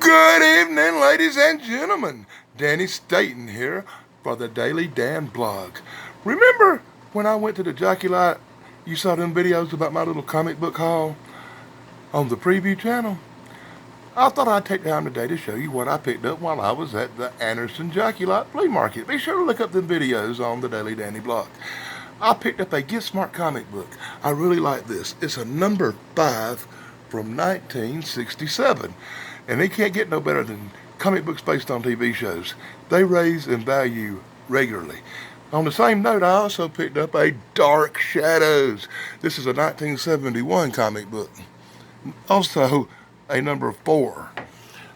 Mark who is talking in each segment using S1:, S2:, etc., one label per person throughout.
S1: Good evening, ladies and gentlemen. Danny Staten here for the Daily Dan blog. Remember when I went to the Jockey Lot, you saw them videos about my little comic book haul on the preview channel? I thought I'd take time today to show you what I picked up while I was at the Anderson Jockey Lot flea market. Be sure to look up them videos on the Daily Danny blog. I picked up a Get Smart comic book. I really like this. It's a number 5 from 1967. And they can't get no better than comic books based on TV shows. They raise in value regularly. On the same note, I also picked up a Dark Shadows. This is a 1971 comic book. Also, a number 4.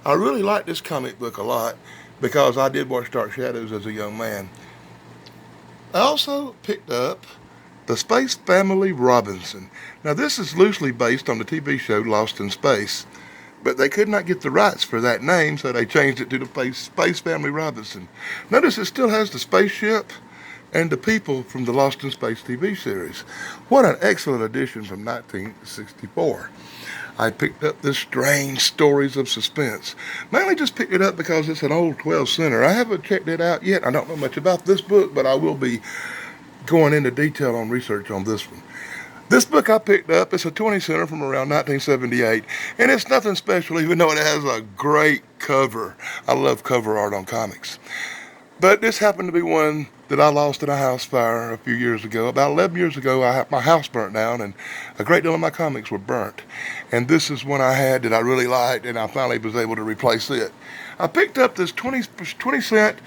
S1: I really like this comic book a lot because I did watch Dark Shadows as a young man. I also picked up The Space Family Robinson. Now, this is loosely based on the TV show Lost in Space, but they could not get the rights for that name, so they changed it to the Space Family Robinson. Notice it still has the spaceship and the people from the Lost in Space TV series. What an excellent addition from 1964. I picked up this Strange Stories of Suspense. Mainly just picked it up because it's an old 12-center. I haven't checked it out yet. I don't know much about this book, but I will be going into detail on research on this one. This book I picked up, it's a 20-center from around 1978, and it's nothing special, even though it has a great cover. I love cover art on comics. But this happened to be one that I lost in a house fire a few years ago. About 11 years ago, my house burnt down, and a great deal of my comics were burnt. And this is one I had that I really liked, and I finally was able to replace it. I picked up this 20 cent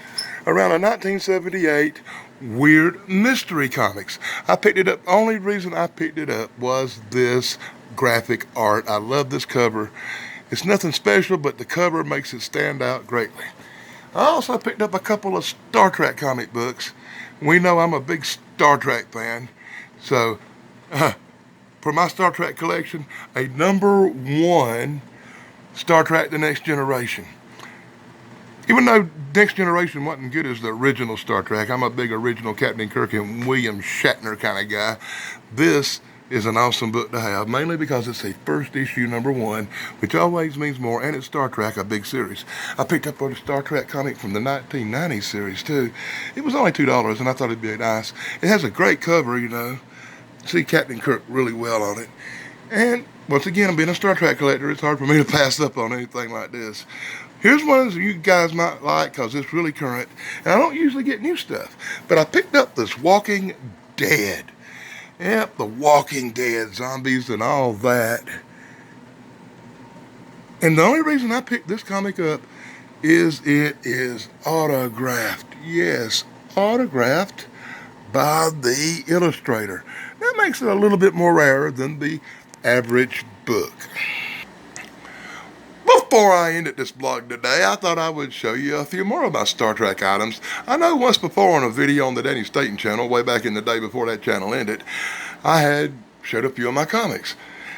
S1: around a 1978 Weird Mystery Comics. I picked it up. Only reason I picked it up was this graphic art. I love this cover. It's nothing special, but the cover makes it stand out greatly. I also picked up a couple of Star Trek comic books. We know I'm a big Star Trek fan, so for my Star Trek collection, a number 1 Star Trek The Next Generation. Even though Next Generation wasn't good as the original Star Trek, I'm a big original Captain Kirk and William Shatner kind of guy. This is an awesome book to have, mainly because it's a first issue number 1, which always means more, and it's Star Trek, a big series. I picked up a Star Trek comic from the 1990s series, too. It was only $2, and I thought it'd be nice. It has a great cover, you know. See Captain Kirk really well on it. And, once again, being a Star Trek collector, it's hard for me to pass up on anything like this. Here's one that you guys might like because it's really current. And I don't usually get new stuff. But I picked up this Walking Dead. Yep, the Walking Dead, zombies and all that. And the only reason I picked this comic up is it is autographed. Yes, autographed by the illustrator. That makes it a little bit more rare than the average book. Before I ended this blog today, I thought I would show you a few more of my Star Trek items. I know once before on a video on the Danny Staten channel, way back in the day before that channel ended, I had showed a few of my comics.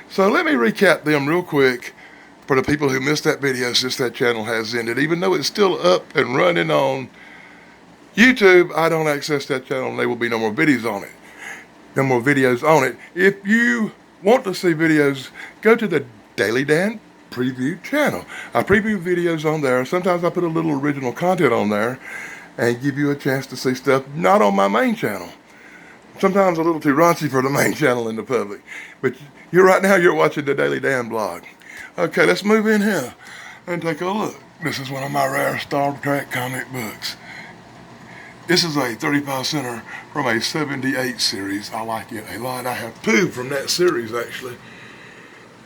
S1: So let me recap them real quick for the people who missed that video since that channel has ended. Even though it's still up and running on YouTube, I don't access that channel and there will be no more videos on it. No more videos on it. If you want to see videos, go to the Daily Dan preview channel. I preview videos on there. Sometimes I put a little original content on there and give you a chance to see stuff not on my main channel. Sometimes a little too raunchy for the main channel in the public. But right now you're watching the Daily Dan blog. Okay, let's move in here and take a look. This is one of my rare Star Trek comic books. This is a 35-center from a 78 series. I like it a lot. I have 2 from that series actually.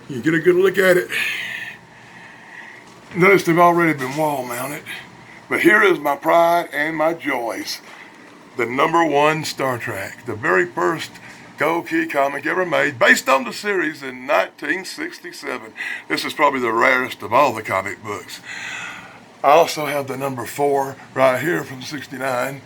S1: You get a good look at it. Notice they've already been wall mounted. But here is my pride and my joys. The number 1 Star Trek. The very first Gold Key comic ever made, based on the series in 1967. This is probably the rarest of all the comic books. I also have the number 4 right here from 69.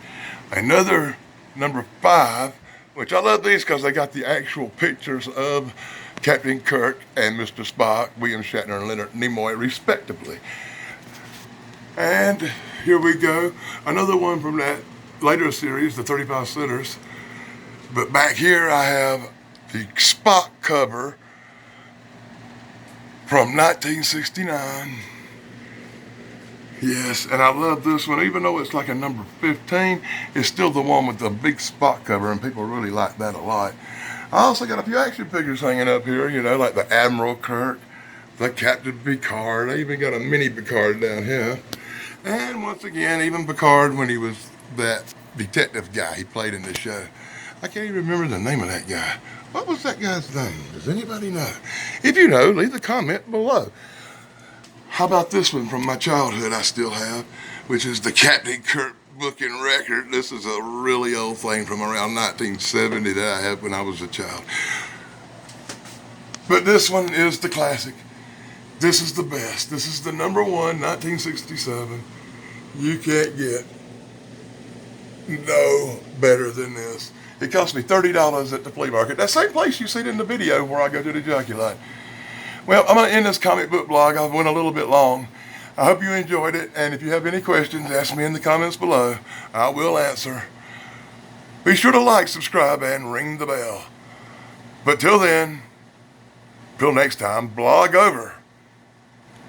S1: Another number 5, which I love these because they got the actual pictures of Captain Kirk and Mr. Spock, William Shatner and Leonard Nimoy, respectively. And here we go. Another one from that later series, the 35 centers. But back here I have the Spock cover from 1969. Yes, and I love this one. Even though it's like a number 15, it's still the one with the big spot cover, and people really like that a lot. I also got a few action figures hanging up here, you know, like the Admiral Kirk, the Captain Picard. I even got a mini Picard down here. And once again, even Picard when he was that detective guy he played in the show. I can't even remember the name of that guy. What was that guy's name? Does anybody know? If you know, leave a comment below. How about this one from my childhood I still have, which is the Captain Kirk book and record. This is a really old thing from around 1970 that I had when I was a child. But this one is the classic. This is the best. This is the number one, 1967. You can't get no better than this. It cost me $30 at the flea market. That same place you seen in the video where I go to the jockey lot. Well, I'm going to end this comic book blog. I went a little bit long. I hope you enjoyed it, and if you have any questions, ask me in the comments below. I will answer. Be sure to like, subscribe, and ring the bell. But till then, till next time, blog over.